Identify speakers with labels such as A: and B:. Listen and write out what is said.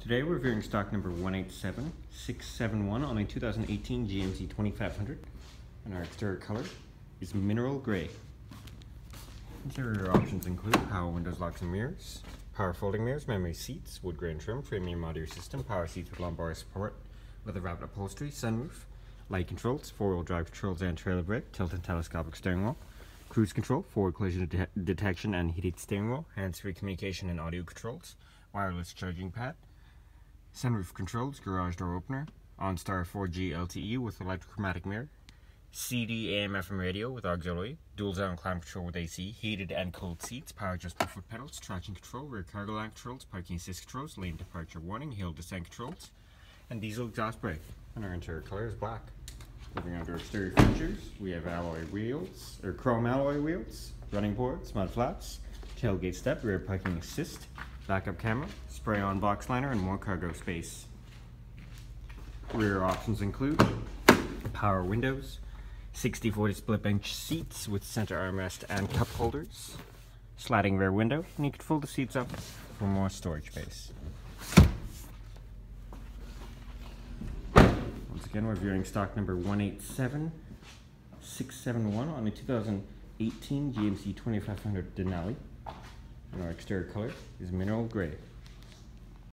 A: Today we're reviewing stock number 187671 on a 2018 GMC 2500, and our exterior color is mineral gray. Interior options include power windows, locks and mirrors, power folding mirrors, memory seats, wood grain trim, premium audio system, power seats with lumbar support, leather wrapped upholstery, sunroof, light controls, four-wheel drive controls and trailer brake, tilt and telescopic steering wheel, cruise control, forward collision detection and heated steering wheel, hands-free communication and audio controls, wireless charging pad, sunroof controls, garage door opener, OnStar 4G LTE with electrochromatic mirror, CD AM FM radio with auxiliary, dual zone climate control with AC, heated and cooled seats, power adjustable foot pedals, traction control, rear cargo lamp controls, parking assist controls, lane departure warning, hill descent controls, and diesel exhaust brake. And our interior color is black. Moving on to our exterior features, we have alloy wheels, or chrome alloy wheels, running boards, mud flaps, tailgate step, rear parking assist, backup camera, spray-on box liner, and more cargo space. Rear options include power windows, 60/40 split bench seats with center armrest and cup holders, sliding rear window, and you can fold the seats up for more storage space. Once again, we're viewing stock number 187671 on a 2018 GMC 2500 Denali, and our exterior color is mineral gray.